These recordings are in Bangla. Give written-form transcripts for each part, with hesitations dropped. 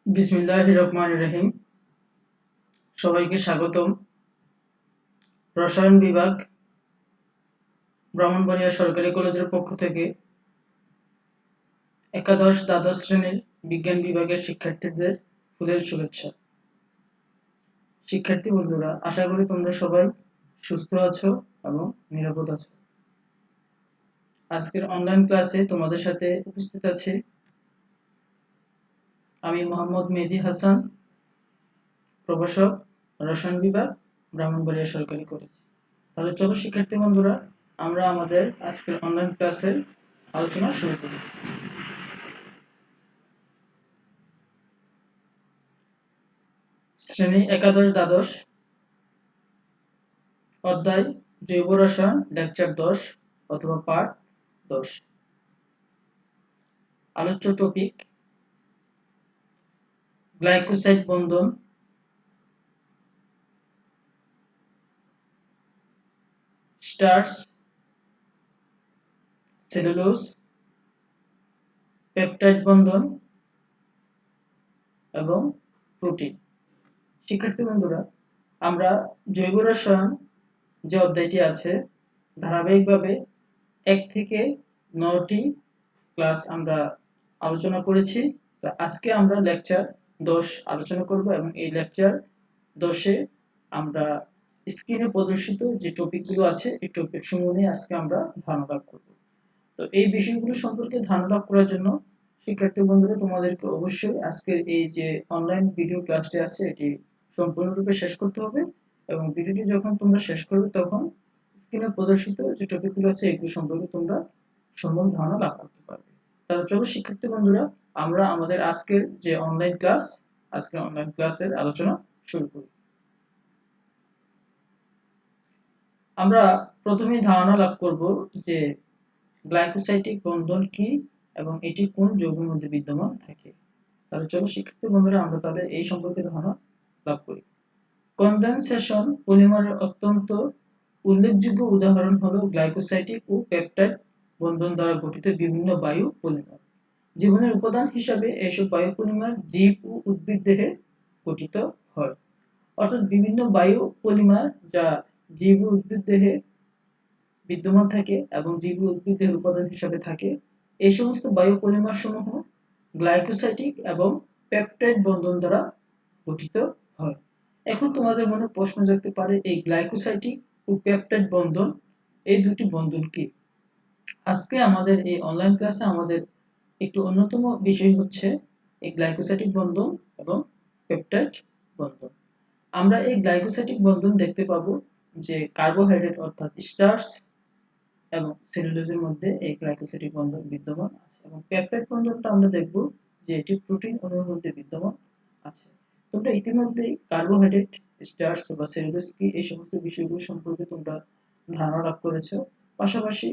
বিসমিল্লাহির রহমানির রহিম। সবাইকে স্বাগতম। রসায়ন বিভাগ, ব্রাহ্মণবাড়িয়া সরকারি কলেজের পক্ষ থেকে একাদশ দ্বাদশ শ্রেণীর বিজ্ঞান বিভাগের শিক্ষার্থীদের ফুলেল শুভেচ্ছা। শিক্ষার্থী বন্ধুরা, আশা করি তোমরা সবাই সুস্থ আছো এবং নিরাপদ আছো। আজকের অনলাইন ক্লাসে তোমাদের সাথে উপস্থিত আছি আমি মোহাম্মদ মেহেদী হাসান, প্রভাষক, রসায়ন বিভাগ, ব্রাহ্মণবাড়িয়া সরকারি কলেজ। তাহলে চলো শিক্ষার্থী বন্ধুরা, আমরা আমাদের আজকের অনলাইন ক্লাসের আলোচনা শুরু করি। শ্রেণী একাদশ দ্বাদশ, অধ্যায় জৈব রসায়ন, লেকচার 10 অথবা পার্ট 10। আলোচ্য টপিক গ্লাইকোসাইড বন্ধন, স্টার্চ, সেলুলোজ, পেপটাইড বন্ধন এবং প্রোটিন। শিক্ষার্থী বন্ধুরা, আমরা জৈব রসায়ন যে অধ্যায়টি আছে ধারাবাহিকভাবে 1 থেকে 9টি ক্লাস আমরা আলোচনা করেছি। তো আজকে আমরা লেকচার 10 আলোচনা করব এবং এই লেকচার 10-এ আমরা স্ক্রিনে প্রদর্শিত যে টপিকগুলো আছে এই টপিক সমূহ নিয়ে আজকে আমরা ধারণা লাভ করব। তো এই বিষয়গুলো সম্পর্কে ধারণা লাভ করার জন্য শিক্ষার্থী বন্ধুরা তোমাদেরকে অবশ্যই আজকের এই যে অনলাইন ভিডিও ক্লাসটি আছে এটি সম্পূর্ণরূপে শেষ করতে হবে এবং ভিডিওটি যখন তোমরা শেষ করবে তখন স্ক্রিনে প্রদর্শিত যে টপিকগুলো আছে এগুলো সম্পর্কে তোমরা সম্যক ধারণা লাভ করতে পারবে। তাহলে চলো শিক্ষার্থী বন্ধুরা, আমরা আমাদের আজকের যে অনলাইন ক্লাস আজকে অনলাইন ক্লাসের আলোচনা শুরু করি। আমরা প্রথমেই ধারণা লাভ করব যে গ্লাইকোসাইডিক বন্ধন কি এবং এটি কোন যৌগের মধ্যে বিদ্যমান থাকে। তাহলে চলো শিক্ষার্থী বন্ধুরা, আমরা তাহলে এই সম্পর্কে ধারণা লাভ করি। কনডেনসেশন পলিমারের অত্যন্ত উল্লেখযোগ্য উদাহরণ হলো গ্লাইকোসাইডিক ও পেপটাইড বন্ধন দ্বারা গঠিত বিভিন্ন বায়ু পলিমার। জীবনের উপাদান হিসাবে এসব বায়ু পলিমার জীব ও উদ্ভিদ দেহে গঠিত হয়। অর্থাৎ বিভিন্ন বায়ু পলিমার যা জীব ও উদ্ভিদ দেহে বিদ্যমান থাকে এবং জীব ও উদ্ভিদ দেহের উপাদান হিসাবে থাকে, এই সমস্ত বায়ু পলিমার সমূহ গ্লাইকোসাইডিক এবং পেপটাইড বন্ধন দ্বারা গঠিত হয়। এখন তোমাদের মনে প্রশ্ন জাগতে পারে, এই গ্লাইকোসাইডিক ও পেপটাইড বন্ধন এই দুটি বন্ধন কি? আজকে আমাদের এই অনলাইন ক্লাসে আমাদের একটি অন্যতম বিষয় হচ্ছে এই গ্লাইকোসাইডিক বন্ধন এবং পেপটাইড বন্ধন। আমরা এই গ্লাইকোসাইডিক বন্ধন দেখতে পাবো যে কার্বোহাইড্রেট অর্থাৎ স্টার্চ এবং সেলুলোজের মধ্যে এই গ্লাইকোসাইডিক বন্ধন বিদ্যমান আছে এবং পেপটাইড বন্ধনটা আমরা দেখব যে এটি প্রোটিন অণুর মধ্যে বিদ্যমান আছে। তোমরা ইতিমধ্যেই কার্বোহাইড্রেট, স্টার্চ বা সেলুলোজ কি এই সমস্ত বিষয়গুলো সম্পর্কে তোমরা ধারণা লাভ করেছো। পাশাপাশি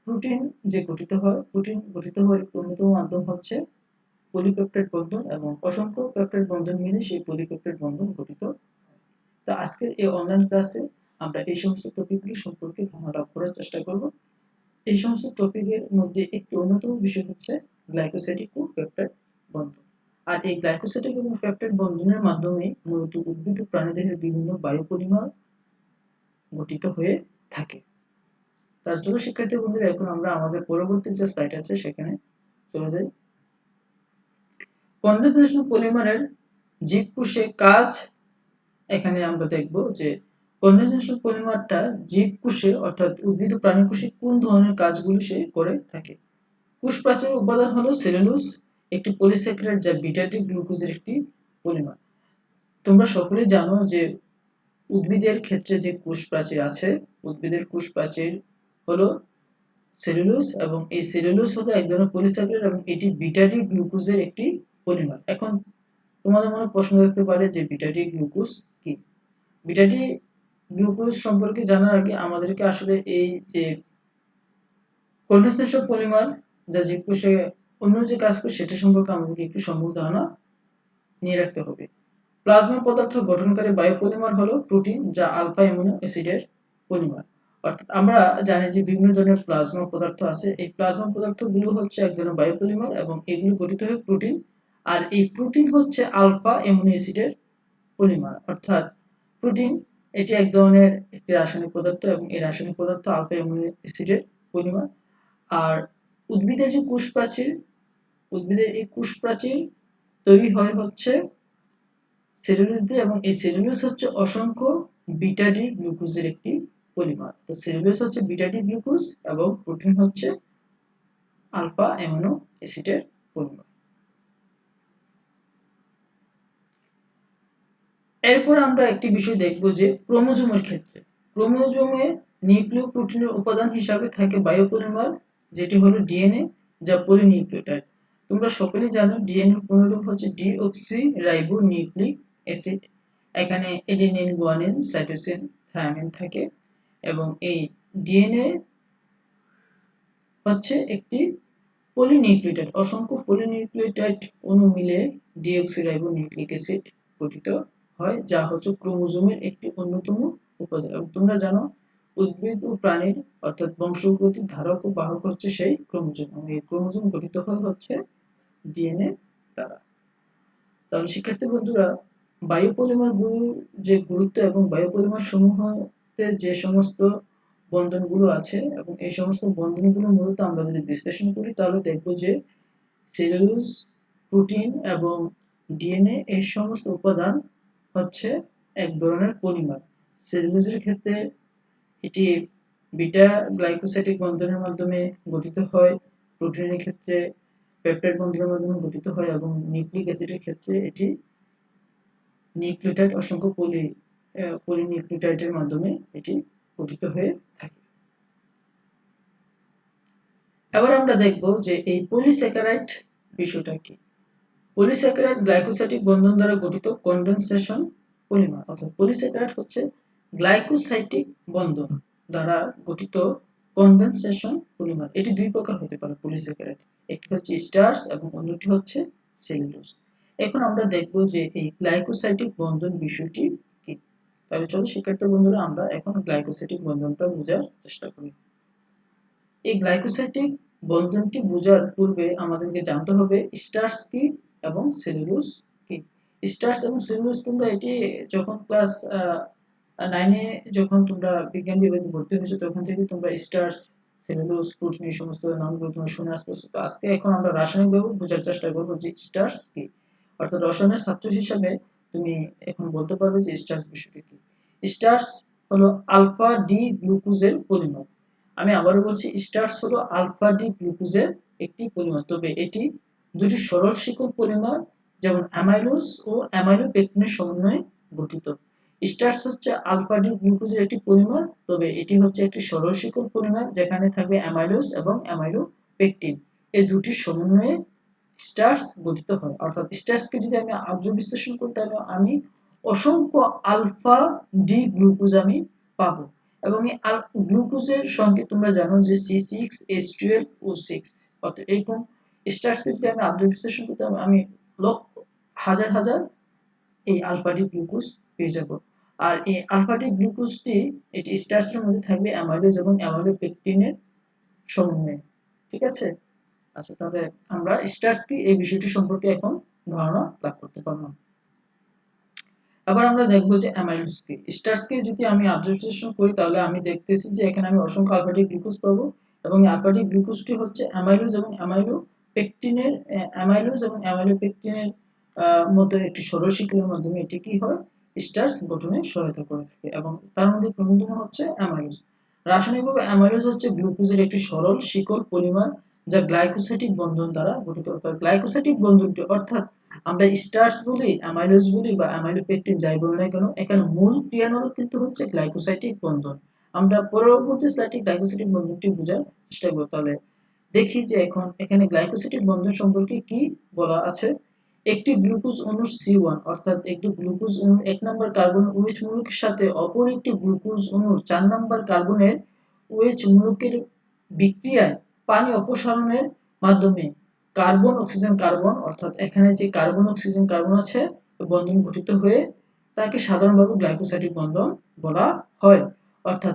প্রোটিন যে গঠিত হয়, প্রোটিন গঠিত হওয়ার অন্যতম মাধ্যম হচ্ছে পলিপেপটাইড বন্ধন এবং অসংখ্য পেপটাইড বন্ধন মিলে সেই পলিপেপটাইড বন্ধন গঠিত হয়। তো আজকের এই অনলাইন ক্লাসে আমরা এই সমস্ত টপিকগুলো সম্পর্কে ধারণা লাভ করার চেষ্টা করব। এই সমস্ত টপিকের মধ্যে একটি অন্যতম বিষয় হচ্ছে গ্লাইকোসাইডিক ও পেপটাইড বন্ধন। আর এই গ্লাইকোসাইডিক এবং পেপটাইড বন্ধনের মাধ্যমে মূলত উদ্ভিদ ও প্রাণীদেহের বিভিন্ন বায়ু পলিমার গঠিত হয়ে থাকে। তার জন্য শিক্ষার্থী বন্ধুরা, এখন আমরা আমাদের পরবর্তী যে স্লাইড আছে সেখানে চলে যাই। কনডেনসেশন পলিমারের জীবকোষে কাজ। এখানে আমরা দেখব যে কনডেনসেশন পলিমারটা জীবকোষে অর্থাৎ উদ্ভিদ ও প্রাণী কোষে কোন ধরনের কাজগুলো সে করে থাকে। কোষ প্রাচীরের উপাদান হলো সেলুলোজ, একটি পলিস্যাকারাইড যা বিটা-ডি গ্লুকোজের একটি পলিমার। তোমরা সকলেই জানো যে উদ্ভিদের ক্ষেত্রে যে কোষ প্রাচীর আছে, উদ্ভিদের কোষ প্রাচীর হলো সেলুলোজ এবং এই সেলুলোজ হলো এক ধরনের পলিস্যাকারাইড এবং এটি বিটা-ডি গ্লুকোজের একটি পলিমার। এখন তোমাদের মনে প্রশ্ন আসতে পারে যে বিটা-ডি গ্লুকোজ কি? বিটা-ডি গ্লুকোজ সম্পর্কে জানার আগে আমাদেরকে আসলে এই যে কনডেনসেশন পলিমার যা জীবকোষে অন্য যে কাজ করে সেটা সম্পর্কে আমাদেরকে একটু সম্যক ধারণা নিয়ে রাখতে হবে। প্লাজমা পদার্থ গঠনকারী বায়োপলিমার হলো প্রোটিন যা আলফা অ্যামিনো অ্যাসিডের পলিমার। অর্থাৎ আমরা জানি যে বিভিন্ন ধরনের প্লাজমা পদার্থ আছে, এই প্লাজমা পদার্থগুলো হচ্ছে এক ধরনের বায়োপলিমার এবং এগুলো গঠিত হয় প্রোটিন। আর এই প্রোটিন হচ্ছে আলফা অ্যামিনো অ্যাসিডের পলিমার, অর্থাৎ প্রোটিন এটি এক ধরনের একটি রাসায়নিক পদার্থ এবং এই রাসায়নিক পদার্থ আলফা অ্যামিনো অ্যাসিডের পলিমার। আর উদ্ভিদের যে কোষ প্রাচীর, উদ্ভিদের এই কোষ প্রাচীর তৈরি হয় হচ্ছে সেলুলোজ দিয়ে, এবং এই সেলুলোজ হচ্ছে অসংখ্য বিটা ডি গ্লুকোজের একটি পলিমার। তো সেলুলোজ হচ্ছে বিটা ডি গ্লুকোজ এবং প্রোটিন হচ্ছে আলফা অ্যামিনো অ্যাসিডের পলিমার। এরপর আমরা একটি বিষয় দেখব যে ক্রোমোজোমের ক্ষেত্রে ক্রোমোজোমে নিউক্লিওপ্রোটিনের উপাদান হিসাবে থাকে বায়োপলিমার, যেটি হলো ডিএনএ, যা পলিনিউক্লিওটাইড। তোমরা সকলেই জানো ডিএনএ পূর্ণরূপ হচ্ছে ডিঅক্সি রাইবো নিউক্লিক অ্যাসিড। এখানে এডেনিন, গুয়ানিন, সাইটোসিন, থায়ামিন থাকে এবং এই ডিএনএ হচ্ছে একটি পলিনিউক্লিওটাইড, অসংখ্য পলিনিউক্লিওটাইড অণু মিলে ডিঅক্সিরাইবো নিউক্লিক অ্যাসিড গঠিত হয়, যা হচ্ছে ক্রোমোজোমের একটি অন্যতম উপাদান। এবং তোমরা জানো উদ্ভিদ ও প্রাণীর অর্থাৎ বংশগতির ধারক ও বাহক হচ্ছে সেই ক্রোমোজোম, এবং এই ক্রোমোজোম গঠিত হয় হচ্ছে ডিএনএ দ্বারা। তাহলে শিক্ষার্থী বন্ধুরা, বায়োপলিমার যে গুরুত্ব এবং বায়োপলিমার সমূহতে যে সমস্ত বন্ধনগুলো আছে এবং এই সমস্ত বন্ধনগুলো মূলত আমরা যদি বিশ্লেষণ করি তাহলে দেখব যে সেলুলোজ, প্রোটিন এবং ডিএনএ এই সমস্ত উপাদান হচ্ছে এক ধরনের পলিমার। সেলুলোজের ক্ষেত্রে এটি বিটা গ্লাইকোসাইডিক বন্ধনের মাধ্যমে গঠিত হয়, প্রোটিনের ক্ষেত্রে পেপটাইড বন্ধনের মাধ্যমে গঠিত হয় এবং নিউক্লিক অ্যাসিডের ক্ষেত্রে এটি নিউক্লিওটাইড অসংখ্য পলিনিউক্লিওটাইডের মাধ্যমে এটি গঠিত হয়ে থাকে। এবার আমরা দেখব যে এই পলিস্যাকারাইড বিষয়টা কি। পলিস্যাকারাইড গ্লাইকোসাইডিক বন্ধন দ্বারা গঠিত কনডেনসেশন পলিমার, অর্থাৎ পলিস্যাকারাইড হচ্ছে গ্লাইকোসাইডিক বন্ধন দ্বারা গঠিত কনডেনসেশন পলিমার। এটি দুই প্রকার হতে পারে পলিস্যাকারাইড, একটি হচ্ছে স্টার্চ এবং অন্যটি হচ্ছে সেলুলোজ। এখন আমরা দেখব যে এই গ্লাইকোসাইডিক বন্ধন বিষয়টি কি। তাহলে চলো শিক্ষার্থী বন্ধুরা, আমরা এখন গ্লাইকোসাইডিক বন্ধনটা বোঝার চেষ্টা করি। এই গ্লাইকোসাইডিক বন্ধনটি বোঝার পূর্বে আমাদেরকে জানতে হবে স্টার্চ কি এবং সেলুলোজ কি। স্টার্চ এবং সেলুলোজ তোমরা এটি যখন ক্লাস 9 এ যখন তোমরা বিজ্ঞান বিভাগে ভর্তি হয়েছো তখন থেকে তোমরা স্টার্চ, সেলুলোজ, প্রোটিন এই সমস্ত নামগুলো তোমরা শুনে আসতেছো। তো আজকে এখন আমরা রাসায়নিকভাবে বোঝার চেষ্টা করব যে স্টার্চ কি। অর্থাৎ রসায়নের ছাত্র হিসাবে তুমি এখন বলতে পারবে যে স্টার্চ বিষয়টি কি। স্টার্চ হলো আলফা ডি গ্লুকোজের পলিমার। আমি আবারও বলছি, স্টার্চ হলো আলফা ডি গ্লুকোজের একটি পলিমার, তবে এটি দুটি সরল শিকল পলিমার যেমন অ্যামাইলোজ ও অ্যামাইলোপেকটিনের সমন্বয়ে গঠিত। স্টার্চ হচ্ছে আলফা ডি গ্লুকোজের একটি পলিমার, তবে এটি হচ্ছে একটি সরল শিকল পলিমার যেখানে থাকবে অ্যামাইলোজ এবং অ্যামাইলোপেকটিন, এই দুটির সমন্বয়ে স্টার্চ গঠিত হয়। অর্থাৎ স্টার্চকে যদি আমি আদ্র বিশ্লেষণ করি তাহলে আমি অসংখ্য আলফা ডি গ্লুকোজ আমি পাবো, এবং এই গ্লুকোজের সঙ্গে তোমরা জানো যে C6H12O6, অর্থাৎ এরকম স্টার্চকে যদি আমি আদ্র বিশ্লেষণ করতে আমি লক্ষ হাজার হাজার এই আলফা ডি গ্লুকোজ পেয়ে যাব। আর এই আলফা ডি গ্লুকোজটি এটি স্টার্চের মধ্যে থাকবে অ্যামাইলোজ এবং অ্যামাইলোপেকটিনের সমন্বয়ে। ঠিক আছে? আচ্ছা, তাহলে আমরা স্টার্চ কি এই বিষয়টি সম্পর্কে এখন ধারণা লাভ করতে পারলাম। আবার আমরা দেখব যে অ্যামাইলোজ কি। স্টার্চকে যদি আমি অবজারভেশন করি তাহলে আমি দেখতেছি যে এখানে আমি অসংখ্য আলফা ডি গ্লুকোজ পাবো, এবং এই আলফা ডি গ্লুকোজটি হচ্ছে অ্যামাইলোজ এবং অ্যামাইলোপেকটিনের মধ্যে একটি সরল শিকলের মাধ্যমে এটি কি হয়, স্টার্চ গঠনে সহায়তা করে থাকে, এবং তার মধ্যে অন্যতম হচ্ছে অ্যামাইলোজ। রাসায়নিকভাবে অ্যামাইলোজ হচ্ছে গ্লুকোজের একটি সরল শিকল পলিমার যা গ্লাইকোসাইডিক বন্ধন দ্বারা গঠিত। অর্থাৎ গ্লাইকোসাইডিক বন্ধনটি, অর্থাৎ আমরা স্টার্চ বলি, অ্যামাইলোজ বলি বা অ্যামাইলোপেকটিন যাই বলি না কেন, এখানে মূল ক্রিয়ানক কিন্তু হচ্ছে গ্লাইকোসাইডিক বন্ধন। আমরা পরবর্তী স্লাইডে গ্লাইকোসাইডিক বন্ধনটি বোঝার চেষ্টা করব। তাহলে দেখি যে এখন এখানে গ্লাইকোসাইডিক বন্ধন সম্পর্কে কি বলা আছে। একটি গ্লুকোজ অণুর C1, অর্থাৎ একটি গ্লুকোজ অণুর 1 নম্বর কার্বন OH মূলকের সাথে অপর একটি গ্লুকোজ অণুর 4 নম্বর কার্বনের OH মূলকের বিক্রিয়ায় পানি অপসারণের মাধ্যমে কার্বন অক্সিজেন কার্বন, অর্থাৎ এখানে যে কার্বন অক্সিজেন কার্বন আছে বন্ধন গঠিত হয়ে তাকে সাধারণভাবে গ্লাইকোসাইডিক বন্ধন বলা হয়। অর্থাৎ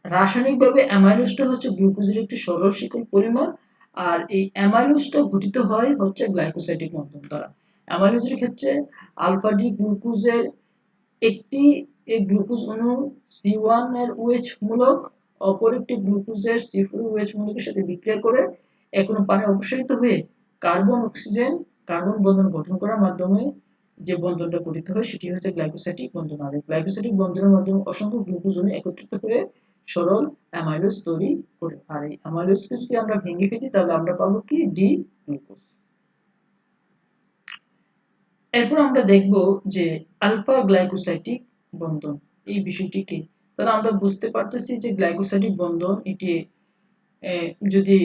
রাসায়নিকভাবে অ্যামাইলোজটা হচ্ছে গ্লুকোজের একটি সরল শিকল পলিমার, আর এই অ্যামাইলোজটা গঠিত হয় হচ্ছে গ্লাইকোসাইডিক বন্ধন দ্বারা। অ্যামাইলোজের ক্ষেত্রে আলফা ডি গ্লুকোজের একটি গ্লুকোজ অণু C1 এর OH মূলক অপর একটি গ্লুকোজের C4 OH মূলকের সাথে বিক্রিয়া করে কোনো পানি অপসারিত হয়ে কার্বন অক্সিজেন কার্বন বন্ধন গঠন করার মাধ্যমে যে বন্ধনটা গঠিত হয় সেটি হচ্ছে গ্লাইকোসাইটিক বন্ধন। আর এই গ্লাইকোসাইটিক বন্ধনের মাধ্যমে অসংখ্য গ্লুকোজ অণু একত্রিত হয়ে সরল অ্যামাইলোজ তৈরি করে। আর এই অ্যামাইলোজকে যদি আমরা ভেঙে ফেলি তাহলে আমরা পাবো কি ডি গ্লুকোজ। এরপর আমরা দেখব যে আলফা গ্লাইকোসাইটিক বন্ধন এই বিষয়টি কি। তাহলে আমরা বুঝতে পারতেছি যে গ্লাইকোসাইটিক বন্ধন এটি যদি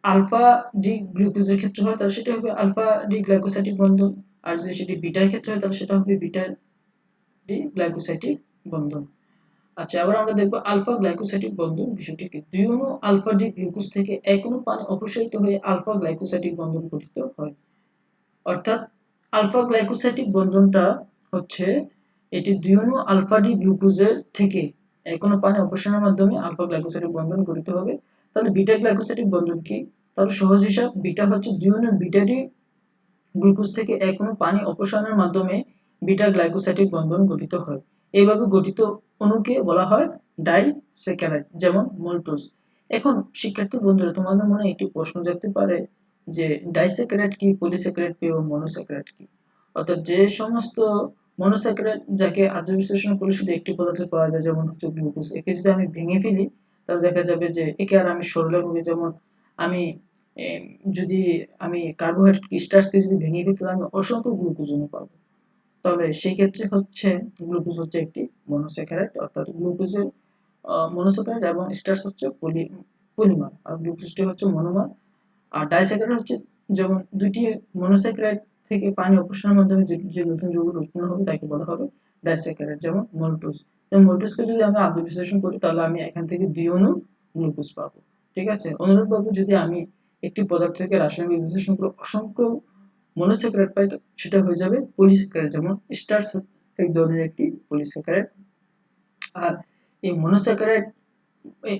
আলফা ডি গ্লুকোজের ক্ষেত্রে হয় তাহলে সেটা হবে আলফা ডি গ্লাইকোসাইটিক বন্ধন, আর যদি সেটি বিটার ক্ষেত্রে হয় তাহলে সেটা হবে বিটা ডি গ্লাইকোসাইটিক বন্ধন। আচ্ছা, এবার আমরা দেখব আলফা গ্লাইকোসাইটিক বন্ধন বিষয়টি কি। দুই অণু আলফা ডি গ্লুকোজ থেকে এক অণু পানি অপসারিত হয়ে আলফা গ্লাইকোসাইটিক বন্ধন গঠিত হয়। অর্থাৎ আলফা গ্লাইকোসাইটিক বন্ধনটা হচ্ছে এটি দুই অণু আলফা ডি গ্লুকোজের থেকে কোনো পানি অপসারণের মাধ্যমে আলফা গ্লাইকোসাইটিক বন্ধন গঠিত হবে। তাহলে বিটা গ্লাইকোসাইটিক বন্ধন কি? তাহলে সহজ হিসাব, বিটা হচ্ছে দুই অণু বিটা ডি গ্লুকোজ থেকে কোনো পানি অপসারণের মাধ্যমে বিটা গ্লাইকোসাইটিক বন্ধন গঠিত হয়। এইভাবে গঠিত অণুকে বলা হয় ডাইস্যাকারাইড, যেমন মল্টোজ। এখন শিক্ষার্থী বন্ধুরা, তোমাদের মনে একটি প্রশ্ন জাগতে পারে যে ডাইস্যাকারাইড কি, পলিস্যাকারাইড কি ও মনোস্যাকারাইড কি। অর্থাৎ যে সমস্ত মনোস্যাকারাইড যাকে আদ্য বিশ্লেষণ করে শুধু একটি পদার্থে পাওয়া যায়, যেমন হচ্ছে গ্লুকোজ, একে যদি আমি ভেঙে ফেলি তাহলে দেখা যাবে যে একে আর আমি সরলভাবে, যেমন আমি যদি আমি কার্বোহাইড্রেট স্টার্চকে যদি ভেঙে ফেলি তাহলে আমি অসংখ্য গ্লুকোজ অণু পাবো। তবে সেই ক্ষেত্রে হচ্ছে গ্লুকোজ হচ্ছে একটি মনোস্যাকারাইড, অর্থাৎ গ্লুকোজের মনোস্যাকারাইড এবং স্টার্চ হচ্ছে পলিমার, আর গ্লুকোজটি হচ্ছে মনোমার। আর ডাইস্যাকারাইড হচ্ছে যেমন দুইটি মনোস্যাকারাইড থেকে পানি অপসারণের মাধ্যমে যে নতুন যৌগ উৎপন্ন হবে তাকে বলা হবে ডাইস্যাকারাইড, যেমন মল্টোজ। মল্টোজকে যদি আমি আদ্য বিশ্লেষণ করি তাহলে আমি এখান থেকে দুই অণু গ্লুকোজ পাবো। ঠিক আছে। অনুরূপভাবে যদি আমি একটি পদার্থকে রাসায়নিক বিশ্লেষণ করে অসংখ্য মনোস্যাকারাইড পাই তো সেটা হয়ে যাবে পলিস্যাকারাইড, যেমন স্টার্চ এক ধরনের একটি পলিস্যাকারাইড। আর এই মনোস্যাকারাইড,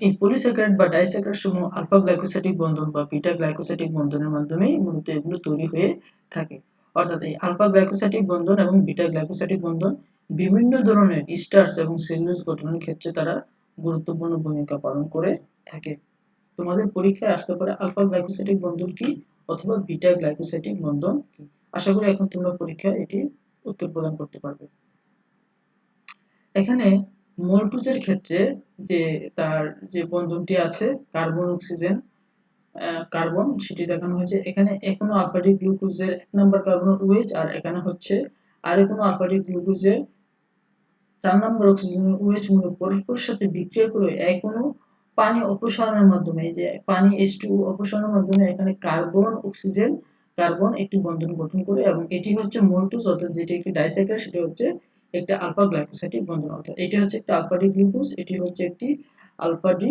এই পলিস্যাকারাইড বা ডাইস্যাকারাইড সমূহ আলফা গ্লাইকোসাইটিক বন্ধন বা বিটা গ্লাইকোসাইটিক বন্ধনের মাধ্যমে মূলত এগুলো তৈরি হয়ে থাকে। অর্থাৎ এই আলফা গ্লাইকোসাইটিক বন্ধন এবং বিটা গ্লাইকোসাইটিক বন্ধন বিভিন্ন ধরনের স্টার্চ এবং সেলুলোজ গঠনের ক্ষেত্রে তারা গুরুত্বপূর্ণ ভূমিকা পালন করে থাকে। তোমাদের পরীক্ষায় আসতে পারে আলফা গ্লাইকোসাইটিক বন্ধন কি অথবা বিটা গ্লাইকোসাইটিক বন্ধন কি। আশা করি এখন তোমরা পরীক্ষায় এটি উত্তর প্রদান করতে পারবে। এখানে মল্টোজের ক্ষেত্রে যে তার যে বন্ধনটি আছে কার্বন অক্সিজেন কার্বন, সেটি দেখানো হয়েছে। এখানে এখনো আলফা ডি গ্লুকোজের 1 নম্বর কার্বন OH, আর এখানে হচ্ছে আর কোনো আলফা ডি গ্লুকোজের 4 নম্বর অক্সিজেনের OH মূলক পরস্পরের সাথে বিক্রিয়া করে কোনো পানি অপসারণের মাধ্যমে, এই যে পানি H2O অপসারণের মাধ্যমে এখানে কার্বন অক্সিজেন কার্বন একটি বন্ধন গঠন করে, এবং এটি হচ্ছে মল্টোজ, অর্থাৎ যেটি একটি ডাইস্যাকারাইড, সেটা হচ্ছে একটা আলফা গ্লাইকোসাইটিক বন্ধন। অর্থাৎ এটি হচ্ছে একটা আলফা ডি গ্লুকোজ, এটি হচ্ছে একটি আলফা ডি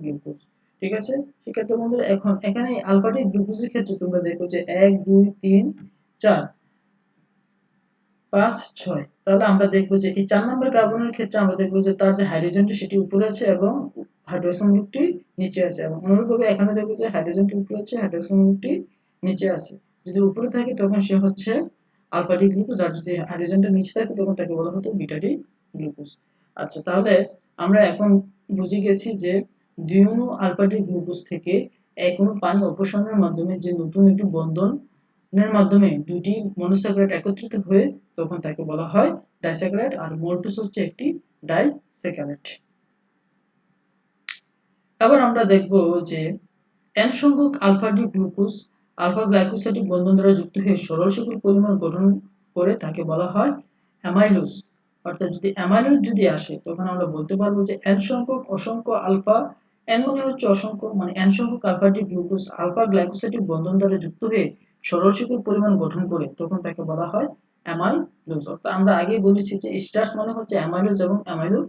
গ্লুকোজ। ঠিক আছে শিক্ষার্থী বন্ধুরা, এখন এখানে আলফা ডি গ্লুকোজের ক্ষেত্রে তোমরা দেখো যে 1 2 3 4 5 6, তাহলে আমরা দেখব যে এই 4 নম্বর কার্বনের ক্ষেত্রে আমরা দেখব যে তার যে হাইড্রোজেনটি সেটি উপরে আছে এবং হাইড্রোজেন গ্রুপটি নিচে আছে, এবং অনুরূপভাবে এখানে দেখব যে হাইড্রোজেনটি উপরে আছে, হাইড্রোজেন গ্রুপটি নিচে আছে। যদি উপরে থাকে তখন সে হচ্ছে আলফা ডি গ্লুকোজ, আর যদি হাইড্রোজেনটা নিচে থাকে তখন তাকে বলা হতো বিটা ডি গ্লুকোজ। আচ্ছা, তাহলে আমরা এখন বুঝে গেছি যে দুই অণু আলফা ডি গ্লুকোজ থেকে এক অণু পানি অপসারণের মাধ্যমে যে নতুন একটি বন্ধন এর মাধ্যমে দুটি মনোস্যাকারাইড একত্রিত হয়ে তখন তাকে বলা হয় ডাইস্যাকারাইড, আর মল্টোজ হচ্ছে একটি ডাইস্যাকারাইড। এবার আমরা দেখব যে n সংখ্যক alpha D glucose alpha glycosidic বন্ধন দ্বারা যুক্ত হয়ে সরল শিকল পলিমার গঠন করে তাকে বলা হয় অ্যামাইলোজ। অর্থাৎ যদি অ্যামাইলোজ যদি আসে তখন আমরা বলতে পারবো যে n সংখ্যক অসংখ্য আলফা, n মানে হচ্ছে অসংখ্য, মানে n সংখ্যক alpha D glucose alpha glycosidic বন্ধন দ্বারা যুক্ত হয়ে সরল শিকল পরিমাণ গঠন করে তখন তাকে বলা হয় অ্যামাইলোজ। অর্থাৎ আমরা আগেই বলেছি যে স্টার্চ মানে হচ্ছে অ্যামাইলোজ এবং অ্যামাইলো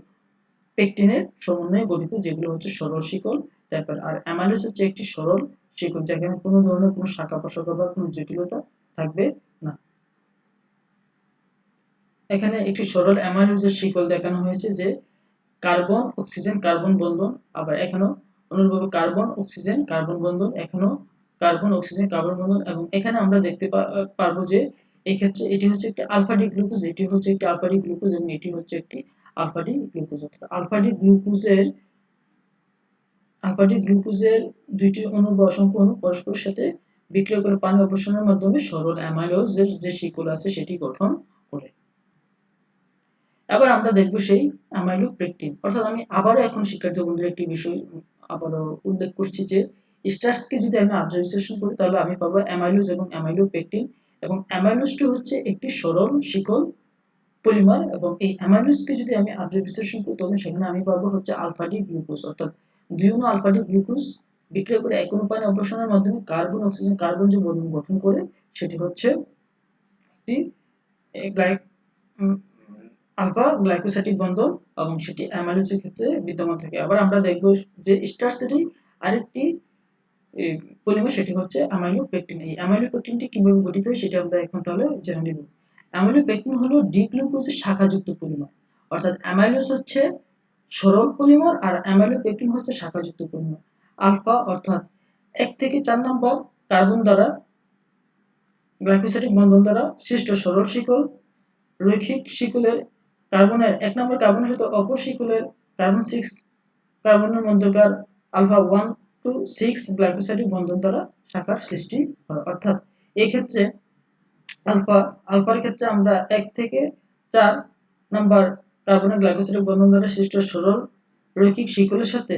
পেকটিনের সমন্বয়ে গঠিত, যেগুলো হচ্ছে সরল শিকল টাইপের। আর অ্যামাইলোজ হচ্ছে একটি সরল শিকল, যেখানে কোনো ধরনের কোনো শাখা প্রশাখা বা কোনো জটিলতা থাকবে না। এখানে একটি সরল অ্যামাইলোজের শিকল দেখানো হয়েছে যে কার্বন অক্সিজেন কার্বন বন্ধন, আবার এখানেও অনুরূপভাবে কার্বন অক্সিজেন কার্বন বন্ধন, এখানেও কার্বন অক্সিজেন কার্বন বন্ধন, এবং এখানে আমরা দেখতে পারবো যে এই ক্ষেত্রে এটি হচ্ছে একটি আলফা ডি গ্লুকোজ, এটি হচ্ছে একটি আলফা ডি গ্লুকোজ, এবং এটি হচ্ছে একটি আলফা ডি গ্লুকোজ। অর্থাৎ আলফা ডি গ্লুকোজের দুইটি অণু বা অসংখ্য অণু পরস্পরের সাথে বিক্রিয়া করে পানি অপসারণের মাধ্যমে সরল অ্যামাইলোজের যে শিকল আছে সেটি গঠন করে। এবার আমরা দেখব সেই অ্যামাইলোপেকটিন। অর্থাৎ আমি আবারও এখন শিক্ষার্থী বন্ধুদের একটি বিষয় আবারও উল্লেখ করছি যে স্টার্চকে যদি আমি আর্দ্র বিশ্লেষণ করি তাহলে আমি পাবো অ্যামাইলোজ এবং অ্যামাইলোপেকটিন, এবং অ্যামাইলোজটি হচ্ছে একটি সরল শিকল পলিমার, এবং এই অ্যামাইলোজকে যদি আমি আর্দ্র বিশ্লেষণ করি তবে সেখানে আমি পাবো হচ্ছে আলফা ডি গ্লুকোজ। অর্থাৎ দুই অণু আলফা ডি গ্লুকোজ বিক্রিয়া করে এক অণু পানি অপসারণের মাধ্যমে কার্বন অক্সিজেন কার্বন যে বন্ধন গঠন করে সেটি হচ্ছে একটি আলফা গ্লাইকোসাইটিক বন্ধন, এবং সেটি অ্যামাইলোজের ক্ষেত্রে বিদ্যমান থাকে। আবার আমরা দেখব যে স্টার্চেরই আরেকটি পলিমার, সেটি হচ্ছে অ্যামাইলোপেকটিন। এই অ্যামাইলোপেকটিনটি কিভাবে গঠিত হয় সেটা আমরা এখন তাহলে জেনে নেব। অ্যামাইলোপেকটিন হলো ডি গ্লুকোজের শাখাযুক্ত পলিমার। অর্থাৎ অ্যামাইলোজ হচ্ছে সরল পলিমার আর অ্যামাইলোপেকটিন হচ্ছে শাখাযুক্ত পলিমার। আলফা অর্থাৎ 1 থেকে 4 নম্বর কার্বন দ্বারা গ্লাইকোসাইটিক বন্ধন দ্বারা সৃষ্ট সরল শিকল, রৈখিক শিকলের কার্বনের 1 নম্বর কার্বনের সাথে অপর শিকলের কার্বন 6 কার্বনের মধ্যকার আলফা 1 টু 6 গ্লাইকোসাইডিক বন্ধন দ্বারা শাখার সৃষ্টি হয়। অর্থাৎ এই ক্ষেত্রে আলফার ক্ষেত্রে আমরা 1 থেকে 4 নাম্বার কার্বনের গ্লাইকোসাইডিক বন্ধন দ্বারা সৃষ্ট সরল রৈখিক শিকলের সাথে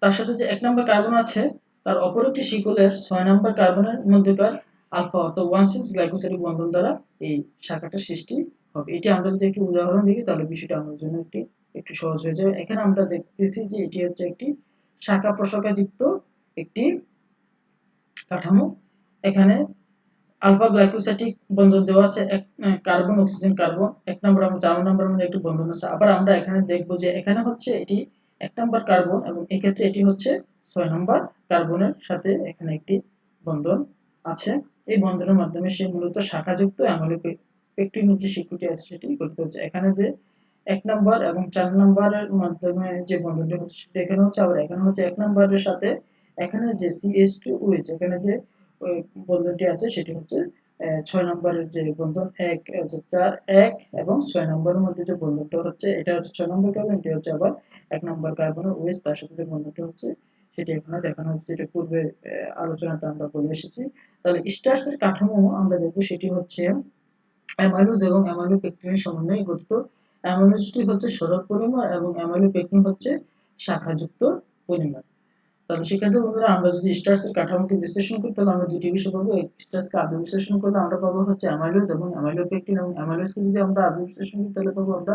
তার সাথে যে 1 নম্বর কার্বন আছে তার অপর একটি শিকলের 6 নম্বর কার্বনের মধ্যকার আলফা অর্থাৎ 1,6 গ্লাইকোসাইডিক বন্ধন দ্বারা এই শাখাটার সৃষ্টি হবে। এটি আমরা যদি একটু উদাহরণ দেখি তাহলে বিষয়টা আমাদের জন্য একটু সহজ হয়ে যাবে। এখানে আমরা দেখতেছি যে এটি হচ্ছে একটি শাখা প্রশাখাযুক্ত একটি কাঠামো। এখানে আলফা গ্লাইকোসাইটিক বন্ধন দেওয়া আছে, কার্বন অক্সিজেন কার্বন 1 নম্বর এবং 4 নম্বরের মধ্যে একটি বন্ধন আছে। আবার আমরা এখানে দেখব যে এখানে হচ্ছে এটি 1 নম্বর কার্বন, এবং এই ক্ষেত্রে এটি হচ্ছে 6 নম্বর কার্বনের সাথে এখানে একটি বন্ধন আছে। এই বন্ধনের মাধ্যমে সে মূলত শাখাযুক্ত অ্যামাইলোপেকটিনের যে শিকলটি আছে সেটি গঠিত হচ্ছে। এখানে যে 1 নম্বর এবং 4 নম্বরের মাধ্যমে যে বন্ধনটি হচ্ছে সেটা এখানে হচ্ছে, আবার এখানে হচ্ছে 1 নম্বরের সাথে এখানে যে CH2OH এখানে যে বন্ধনটি আছে সেটি হচ্ছে 6 নম্বরের যে বন্ধন 4 1 এবং 6 নম্বরের মধ্যে যে বন্ধনটা হচ্ছে এটা হচ্ছে 6 নম্বর কার্বন, এটি হচ্ছে আবার 1 নম্বর কার্বনের OH তার সাথে যে বন্ধনটা হচ্ছে সেটি এখানে দেখানো হচ্ছে, যেটা পূর্বে আলোচনাতে আমরা বলে এসেছি। তাহলে স্টার্চের কাঠামো আমরা দেখব সেটি হচ্ছে অ্যামাইলোজ এবং অ্যামাইলোপেকটিনের সমন্বয়ে গঠিত। অ্যামাইলোজটি হচ্ছে সরল পলিমার এবং অ্যামাইলোপেকটিন হচ্ছে শাখাযুক্ত পলিমার। তাহলে শিক্ষার্থী বন্ধুরা আমরা যদি স্টার্চের কাঠামোকে বিশ্লেষণ করি তাহলে আমরা দুটি বিষয় পাবো। স্টার্চকে আদ্য বিশ্লেষণ করলে আমরা পাবো হচ্ছে অ্যামাইলোজ এবং অ্যামাইলোপেকটিন, এবং অ্যামাইলোজকে যদি আমরা আদ্য বিশ্লেষণ করি তাহলে পাবো আমরা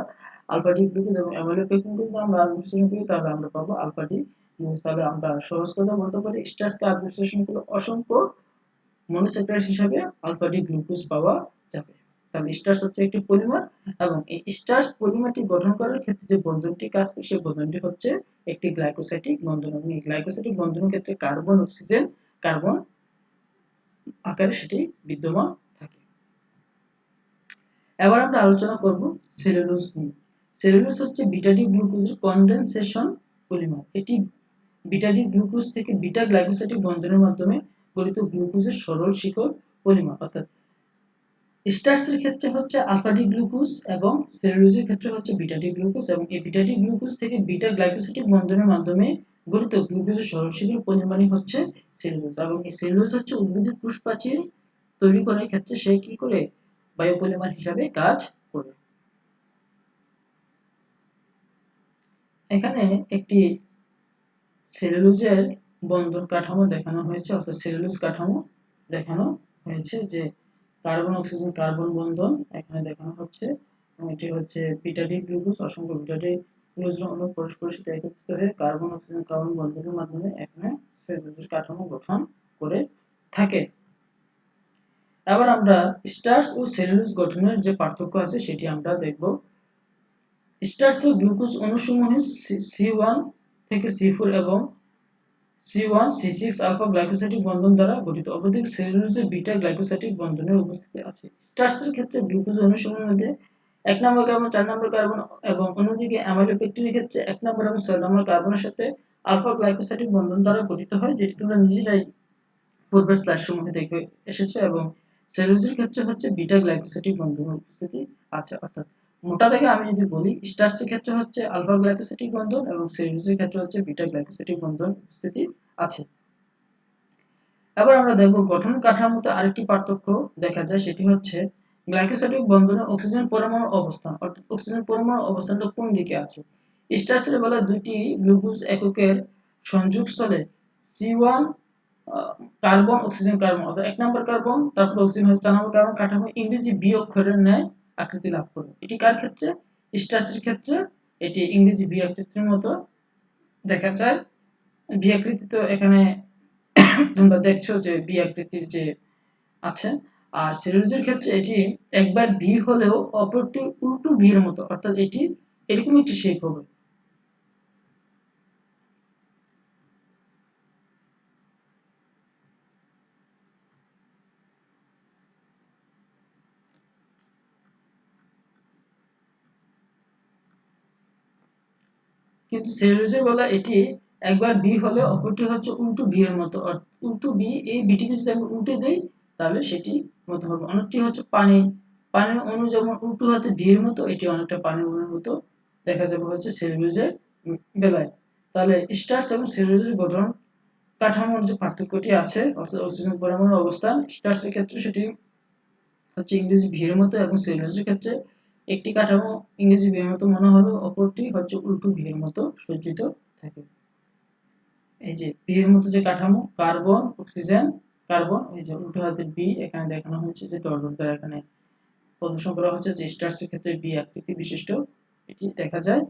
আলফা ডি গ্লুকোজ, এবং অ্যামাইলোপেকটিনকে যদি আমরা আদ্য বিশ্লেষণ করি তাহলে আমরা পাবো আলফা ডি গ্লুকোজ। তাহলে আমরা সহজ কথা বলতে পারি স্টার্চকে আদ্য বিশ্লেষণ করলে অসংখ্য মনোস্যাকারাইড হিসাবে আলফা ডি গ্লুকোজ পাওয়া যাবে। তাহলে স্টার্চ হচ্ছে একটি পলিমার, এবং এই স্টার্চ পলিমারটি গঠন করার ক্ষেত্রে যে বন্ধনটি কাজ করে সেই বন্ধনটি হচ্ছে একটি গ্লাইকোসাইটিক বন্ধন, এবং এই গ্লাইকোসাইটিক বন্ধনের ক্ষেত্রে কার্বন অক্সিজেন কার্বন আকারে সেটি বিদ্যমান থাকে। এবার আমরা আলোচনা করব সেলুলোজ নিয়ে। সেলুলোজ হচ্ছে বিটা ডি গ্লুকোজের কনডেনসেশন পলিমার। এটি বিটা ডি গ্লুকোজ থেকে বিটা গ্লাইকোসাইটিক বন্ধনের মাধ্যমে গঠিত গ্লুকোজের সরল শিকল পলিমার। অর্থাৎ স্টার্চের ক্ষেত্রে হচ্ছে আলফা ডি গ্লুকোজ এবং সেলুলোজের ক্ষেত্রে হচ্ছে বিটা ডি গ্লুকোজ, এবং এই বিটা ডি গ্লুকোজ থেকে বিটা গ্লাইকোসাইটিক বন্ধনের মাধ্যমে গঠিত গ্লুকোজের সরল শিকল পলিমারই হচ্ছে সেলুলোজ, এবং এই সেলুলোজ হচ্ছে উদ্ভিদের কোষ প্রাচীর তৈরি করার ক্ষেত্রে সে কি করে বায়োপলিমার হিসাবে কাজ করে। এখানে একটি সেলুলোজের বন্ধন কাঠামো দেখানো হয়েছে, অর্থাৎ সেলুলোজ কাঠামো দেখানো হয়েছে যে কার্বন অক্সিজেন কার্বন বন্ধন এখানে দেখানো হচ্ছে, এবং এটি হচ্ছে বিটা ডি গ্লুকোজ অসংখ্য বিটা ডি গ্লুকোজ অণু পরস্পরের সাথে একত্রিত হয়ে কার্বন অক্সিজেন কার্বন বন্ধনের মাধ্যমে এখানে সেলুলোজের কাঠামো গঠন করে থাকে। এবার আমরা স্টার্চ ও সেলুলোজ গঠনের যে পার্থক্য আছে সেটি আমরা দেখব। স্টার্চে গ্লুকোজ অণুসমূহে C1 থেকে C4 এবং C1 C6 আলফা গ্লাইকোসাইটিক বন্ধন দ্বারা গঠিত, অপরদিকে সেলুলোজে বিটা গ্লাইকোসাইটিক বন্ধনের উপস্থিতি আছে। স্টার্চের ক্ষেত্রে গ্লুকোজ অণুসমূহের মধ্যে 1 নম্বর কার্বন 4 নম্বর কার্বন, এবং অন্যদিকে অ্যামাইলোপেকটিনের ক্ষেত্রে 1 নম্বর এবং 6 নম্বর কার্বনের সাথে আলফা গ্লাইকোসাইটিক বন্ধন দ্বারা গঠিত হয়, যেটি তোমরা নিজেরাই পূর্বের স্লাইড সমূহে দেখে এসেছে। এবং সেলুলোজের ক্ষেত্রে হচ্ছে বিটা গ্লাইকোসাইডিক বন্ধনের উপস্থিতি আছে। অর্থাৎ মোটা দাগে আমি যদি বলি, স্টার্চের ক্ষেত্রে হচ্ছে আলফা গ্লাইকোসাইডিক বন্ধন এবং সেলুলোজের ক্ষেত্রে হচ্ছে বিটা গ্লাইকোসাইডিক বন্ধন উপস্থিতি আছে। এবার আমরা দেখব গঠন কাঠামোতে আরেকটি পার্থক্য দেখা যায়, সেটি হচ্ছে গ্লাইকোসাইডিক বন্ধনে অক্সিজেন পরমাণুর অবস্থান, অর্থাৎ অক্সিজেন পরমাণুর অবস্থানটা কোন দিকে আছে। স্টার্চের বেলায় দুইটি গ্লুকোজ এককের সংযোগস্থলে C1 কার্বন অক্সিজেন কার্বন, অর্থাৎ এক নম্বর কার্বন তারপর অক্সিজেন হচ্ছে 4 নম্বর কার্বন কাঠামো ইংরেজি বি অক্ষরের ন্যায় আকৃতি লাভ করে। এটি কার ক্ষেত্রে? স্টার্চের ক্ষেত্রে এটি ইংরেজি বি আকৃতির মতো দেখা যায়। বি আকৃতি তো এখানে তোমরা দেখছো যে বি আকৃতির যে আছে। আর সেলুলোজের ক্ষেত্রে এটি একবার বি হলেও অপরটি উল্টো বি এর মতো, অর্থাৎ এটি এরকম একটি শেপ হবে। কিন্তু সেলুলোজের বেলা এটি একবার বি হলে অপরটি হচ্ছে উল্টো বি এর মতো, উল্টো বি, এই বিটিকে যদি আমি উল্টে দেই তাহলে সেটি মতো হবে। অনেকটি হচ্ছে পানির অণু যেমন উল্টো হাতে বি এর মতো, এটি অনেকটা পানির অণুর মতো দেখা যাবে হচ্ছে সেলুলোজের বেলায়। তাহলে স্টার্চ এবং সেলুলোজের গঠন কাঠামোর যে পার্থক্যটি আছে, অর্থাৎ অক্সিজেন পরমাণুর অবস্থান, স্টার্চের ক্ষেত্রে সেটি হচ্ছে ইংরেজি ভি এর মতো এবং সেলুলোজের ক্ষেত্রে একটি কাঠামো ইংরেজি ভি এর মতো মনে হলেও অপরটি হচ্ছে উল্টো ভি এর মতো সজ্জিত থাকে। এই যে ভি এর মতো যে কাঠামো, কার্বন অক্সিজেন কার্বন, এই যে উল্টো হাতের বি এখানে দেখানো হয়েছে, যে ডট ডট দ্বারা এখানে প্রদর্শন করা হচ্ছে যে স্টার্চের ক্ষেত্রে বি আকৃতি বিশিষ্ট এটি দেখা যায়।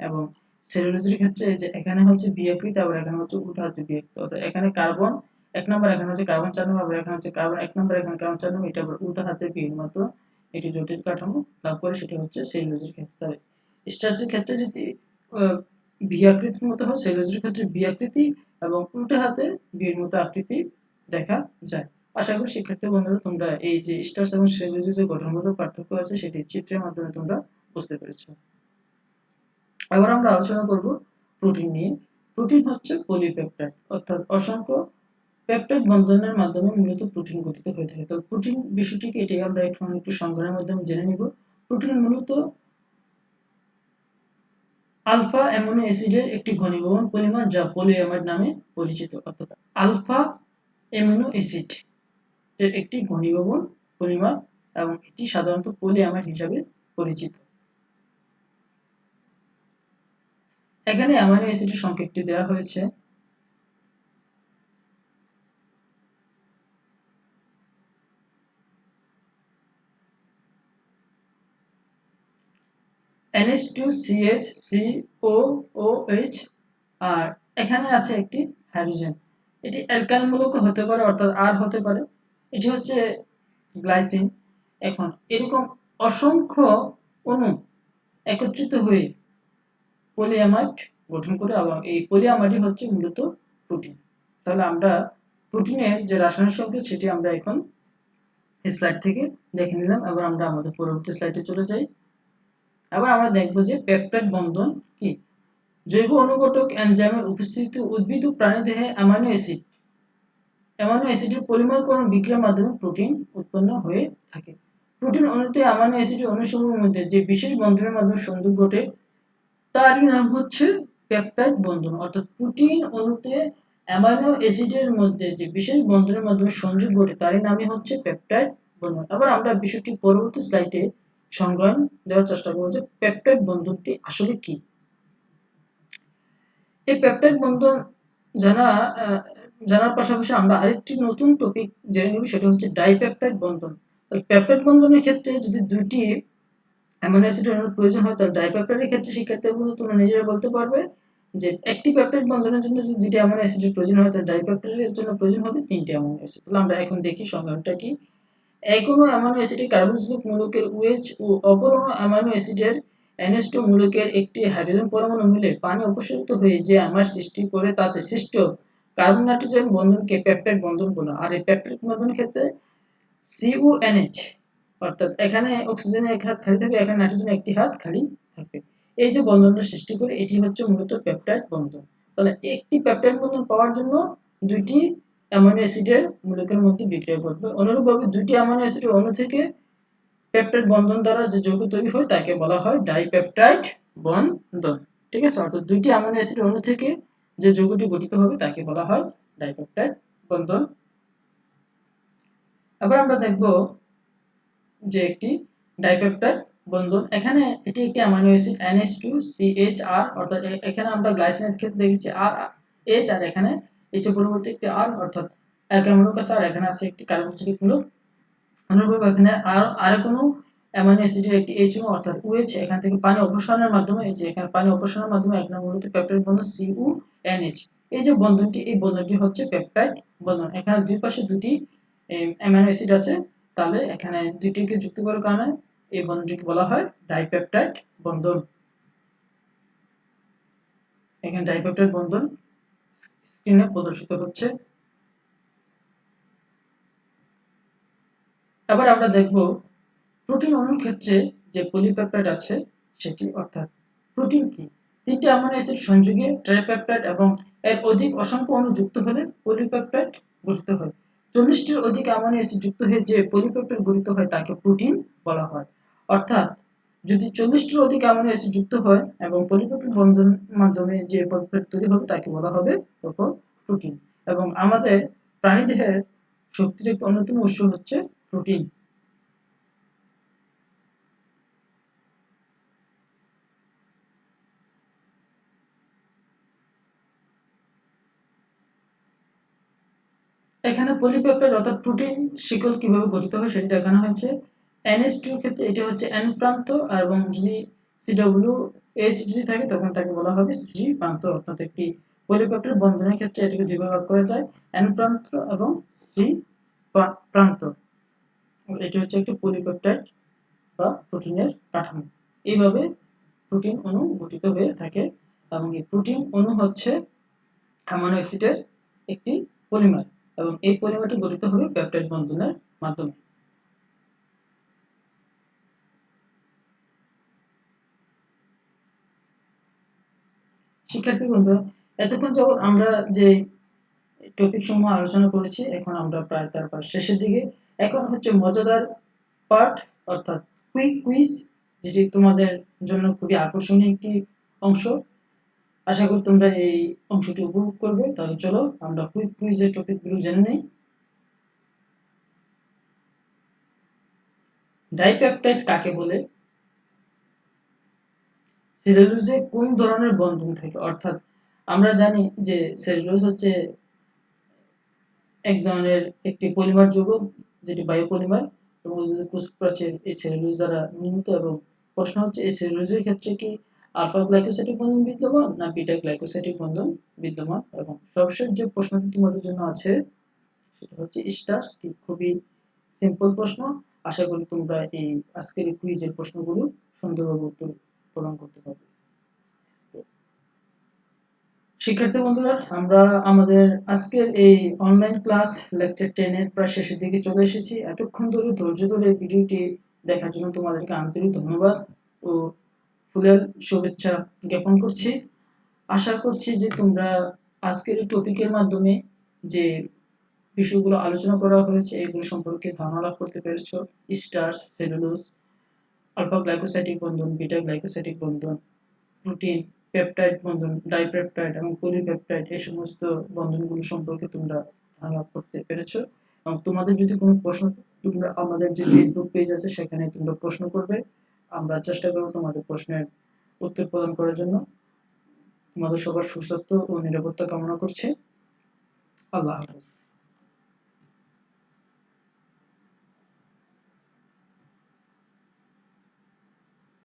এবং সেলুলোজের ক্ষেত্রে এই যে এখানে হচ্ছে বি আকৃতি, আবার এখানে হচ্ছে উল্টো হাতে বি আকৃতি, অর্থাৎ এখানে কার্বন এক নম্বর, এখানে হচ্ছে কার্বন 4 নম্বর, আবার এখানে হচ্ছে কার্বন এক নম্বর, এখানে কার্বন 4 নম্বর, এটা আবার উল্টো হাতে বি এর মতো এটি জটিল কাঠামো লাভ করে, সেটি হচ্ছে সেলুলোজের ক্ষেত্রে। স্টার্চের ক্ষেত্রে যদি বি আকৃতির মতো হয়, সেলুলোজের ক্ষেত্রে বি আকৃতি এবং উল্টো হাতে বি এর মতো আকৃতি দেখা যায়। আশা করি শিক্ষার্থী বন্ধুরা তোমরা এই যে স্টার্চ এবং সেলুলোজের যে গঠনগত পার্থক্য আছে সেটি চিত্রের মাধ্যমে তোমরা বুঝতে পেরেছো। এবার আমরা আলোচনা করব প্রোটিন নিয়ে। প্রোটিন হচ্ছে পলিপেপটাইড, অর্থাৎ অসংখ্য পেপটাইড বন্ধনের মাধ্যমে মূলত প্রোটিন গঠিত হয়ে থাকে। তো প্রোটিন বিষয়টিকে এটাই আমরা একটু সংজ্ঞার মাধ্যমে জেনে নিব। প্রোটিন মূলত আলফা অ্যামিনো অ্যাসিডের একটি ঘনীভবন পলিমার, যা পলিঅ্যামাইড নামে পরিচিত। অর্থাৎ আলফা অ্যামিনো অ্যাসিড এর একটি ঘনীভবন পলিমার এবং এটি সাধারণত পলিঅ্যামাইড হিসাবে পরিচিত। এখানে অ্যামিনো অ্যাসিডের সংকেতটি দেওয়া হয়েছে। NH2CH আর এখানে আছে একটি হাইড্রোজেন। এটি অ্যালকাইল মূলকও হতে পারে, অর্থাৎ আর হতে পারে। এটি হচ্ছে গ্লাইসিন। এখন এরকম অসংখ্য অণু একত্রিত হয়ে পলিঅ্যামাইড গঠন করে, এবং এই পলিঅ্যামাইডই হচ্ছে মূলত প্রোটিন। তাহলে আমরা প্রোটিনের যে রাসায়নিক সংকেত সেটি আমরা এখন স্লাইড থেকে দেখে নিলাম। এবার আমরা আমাদের পরবর্তী স্লাইডে চলে যাই। এবার আমরা দেখব যে পেপটাইড বন্ধন কি। জৈব অনুঘটক এনজাইমের উপস্থিতিতে উদ্ভিদ ও প্রাণীদেহে অ্যামাইনো অ্যাসিডের পলিমারকরণ বিক্রিয়ার মাধ্যমে প্রোটিন উৎপন্ন হয়ে থাকে। প্রোটিন অণুতে অ্যামাইনো অ্যাসিডের অণুসমূহের মধ্যে যে বিশেষ বন্ধনের মাধ্যমে সংযোগ ঘটে তারই নাম হচ্ছে পেপটাইড বন্ধন। অর্থাৎ প্রোটিন অণুতে অ্যামাইনো অ্যাসিডের মধ্যে যে বিশেষ বন্ধনের মাধ্যমে সংযোগ ঘটে তারই নামই হচ্ছে পেপটাইড বন্ধন। আবার আমরা বিষয়টি পরবর্তী স্লাইডে সংজ্ঞায়ন দেওয়ার চেষ্টা করব যে পেপটাইড বন্ধনটি আসলে কি। এই পেপটাইড বন্ধন জানা জানার পাশাপাশি আমরা আরেকটি নতুন টপিক জেনে নেব, সেটা হচ্ছে ডাইপেপটাইড বন্ধন। পেপটাইড বন্ধনের ক্ষেত্রে যদি দুটি অ্যামিনো অ্যাসিডের অণুর প্রয়োজন হয়, তাহলে ডাইপেপটাইডের ক্ষেত্রে শিক্ষার্থীরা বন্ধু তোমরা নিজেরা বলতে পারবে যে একটি পেপটাইড বন্ধনের জন্য যদি দুটি অ্যামিনো অ্যাসিডের প্রয়োজন হয়, তাহলে ডাইপেপটাইডের জন্য প্রয়োজন হবে তিনটি অ্যামিনো অ্যাসিড। তাহলে আমরা এখন দেখি সংজ্ঞাটা কি। কোনো অ্যামিনো অ্যাসিডে কার্বক্সিলিক মূলকের OH ও অপর অ্যামিনো অ্যাসিডের NH2 মূলকের একটি হাইড্রোজেন পরমাণু মিলে পানি অপসারিত হয়ে যে আমার সৃষ্টি করে তাতে সৃষ্ট কার্বন নাইট্রোজেন বন্ধনকে পেপটাইড বন্ধন বলা। আর এই পেপটাইড বন্ধনের ক্ষেত্রে CONH, অর্থাৎ এখানে অক্সিজেনের এক হাত খালি থাকবে, এখানে নাইট্রোজেনের একটি হাত খালি থাকবে। এই যে বন্ধনটা সৃষ্টি করে এটি হচ্ছে মূলত পেপটাইড বন্ধন। তাহলে একটি পেপটাইড বন্ধন পাওয়ার জন্য দুইটি অ্যামাইনো অ্যাসিডের মূলকের মধ্যে বিক্রিয়া ঘটবে। অনুরূপভাবে দুইটি অ্যামাইনো অ্যাসিডের অণু থেকে পেপটাইড বন্ধন দ্বারা যে যৌগ তৈরি হয় তাকে বলা হয় ডাইপেপটাইড বন্ধন। ঠিক আছে, অর্থাৎ দুইটি অ্যামাইনো অ্যাসিডের অণু থেকে যে যৌগটি গঠিত হবে তাকে বলা হয় ডাইপেপটাইড বন্ধন। আবার আমরা দেখব যে একটি ডাইপেপটাইড বন্ধন, এখানে এটি একটি অ্যামাইনো অ্যাসিড NH2CHR, অর্থাৎ এখানে আমরা গ্লাইসিনের ক্ষেত্রে দেখেছি RH, আর এখানে H এর পরিবর্তে একটি R, অর্থাৎ এক মূলক আছে আর এখানে আছে একটি কার্বক্সিলিক মূলক। অনুরূপভাবে এখানে আর কোনো অ্যামাইনো অ্যাসিডের একটি H অণু অর্থাৎ OH এখান থেকে পানি অপসারণের মাধ্যমে, এই যে এখানে পানি অপসারণের মাধ্যমে এক নম্বর মূলকে পেপটাইড বন্ধন CuNH, এই যে বন্ধনটি, এই বন্ধনটি হচ্ছে পেপটাইড বন্ধন। এখানে দুই পাশে দুটি অ্যামাইনো অ্যাসিড আছে, তাহলে এখানে দুটিকে যুক্ত করার কারণে এই বন্ধনটিকে বলা হয় ডাইপেপটাইড বন্ধন। এখানে ডাইপেপটাইড বন্ধন স্ক্রিনে প্রদর্শিত হচ্ছে। এবার আমরা দেখব প্রোটিন অণুর ক্ষেত্রে যে পলিপেপটাইড আছে সেটি, অর্থাৎ প্রোটিন কি। তিনটি অ্যামাইনো অ্যাসিড সংযোগে ট্রাইপেপটাইড এবং এর অধিক অসংখ্য অণু যুক্ত হলে পলিপেপটাইড গঠিত হয়। 40টির অধিক অ্যামাইনো অ্যাসিড যুক্ত হয়ে যে পলিপেপটাইড গঠিত হয় তাকে প্রোটিন বলা হয়। অর্থাৎ যদি 40টির অধিক অ্যামাইনো অ্যাসিড যুক্ত হয় এবং পলিপেপটাইড বন্ধনের মাধ্যমে যে পলিপেপটাইড তৈরি হবে তাকে বলা হবে তখন প্রোটিন। এবং আমাদের প্রাণীদেহের শক্তির একটি অন্যতম উৎস হচ্ছে প্রোটিন। এখানে পলিপেপটাইড অর্থাৎ প্রোটিন শিকল কিভাবে গঠিত হয় সেটা দেখানো হয়েছে। NH2 এর ক্ষেত্রে এটি হচ্ছে N প্রান্ত, এবং যদি COH যদি থাকে তখন তাকে বলা হবে C প্রান্ত। অর্থাৎ একটি পলিপেপটাইড বন্ধনের ক্ষেত্রে এটিকে দুই ভাগ করা যায়, N প্রান্ত এবং C প্রান্ত। এটি হচ্ছে একটি পলিপেপটাইড বা প্রোটিনের কাঠামো। এইভাবে প্রোটিন অণু গঠিত হয়ে থাকে, এবং এই প্রোটিন অণু হচ্ছে অ্যামাইনো অ্যাসিডের একটি পলিমার, এবং এই পলিমারটি গঠিত হবে পেপটাইড বন্ধনের মাধ্যমে। শিক্ষার্থী বন্ধুরা, এতক্ষণ যাবৎ আমরা যে টপিক সমূহ আলোচনা করেছি, এখন আমরা প্রায় তার শেষের দিকে। এখন হচ্ছে মজাদার পার্ট, অর্থাৎ কুইক কুইজ, যেটি তোমাদের জন্য খুবই আকর্ষণীয় একটি অংশ। আশা করি তোমরা এই অংশটি উপভোগ করবে। তাহলে চলো আমরা কুইক কুইজের টপিকগুলো জেনে নেই। ডাইপেপটাইড কাকে বলে? সেলুলোজে কোন ধরনের বন্ধন থাকে? অর্থাৎ আমরা জানি যে সেলুলোজ হচ্ছে এক ধরনের একটি পলিমার যৌগ, যেটি বায়োপলিমার, এবং কোষপ্রাচীর এই সেলুলোজ দ্বারা নির্মিত। এবং প্রশ্ন হচ্ছে এই সেলুলোজের ক্ষেত্রে কি আলফা গ্লাইকোসাইডিক বন্ধন বিদ্যমান না বিটা গ্লাইকোসাইডিক বন্ধন বিদ্যমান? এবং সর্বশেষ যে প্রশ্নটি তোমাদের জন্য আছে সেটা হচ্ছে স্টার্চ কি। খুবই সিম্পল প্রশ্ন। আশা করি তোমরা এই আজকের এই কুইজের প্রশ্নগুলো সুন্দরভাবে উত্তর প্রদান করতে পারবে। শিক্ষার্থী বন্ধুরা, আমরা আমাদের আজকের এই অনলাইন ক্লাস লেকচার 10 এর প্রায় শেষের দিকে চলে এসেছি। এতক্ষণ ধরে ধৈর্য ধরে ভিডিওটি দেখার জন্য তোমাদেরকে আন্তরিক ধন্যবাদ ও ফুলেল শুভেচ্ছা জ্ঞাপন করছি। আশা করছি যে তোমরা আজকের এই টপিকের মাধ্যমে যে বিষয়গুলো আলোচনা করা হয়েছে এগুলো সম্পর্কে ধারণা লাভ করতে পেরেছো। স্টার্চ, সেলুলোজ, আলফা গ্লাইকোসাইডিক বন্ধন, বিটা গ্লাইকোসাইডিক বন্ধন, প্রোটিন, পেপটাইড বন্ধন, ডাইপেপটাইড এবং পলিপেপটাইড, এই সমস্ত বন্ধনগুলো সম্পর্কে তোমরা ধারণা লাভ করতে পেরেছো। এবং তোমাদের যদি কোনো প্রশ্ন, তোমরা আমাদের যে ফেসবুক পেজ আছে সেখানে তোমরা প্রশ্ন করবে। আমরা চেষ্টা করব তোমাদের প্রশ্নের উত্তর প্রদান করার জন্য। তোমাদের সবার সুস্বাস্থ্য ও নিরাপত্তা কামনা করছি। আল্লাহ হাফেজ।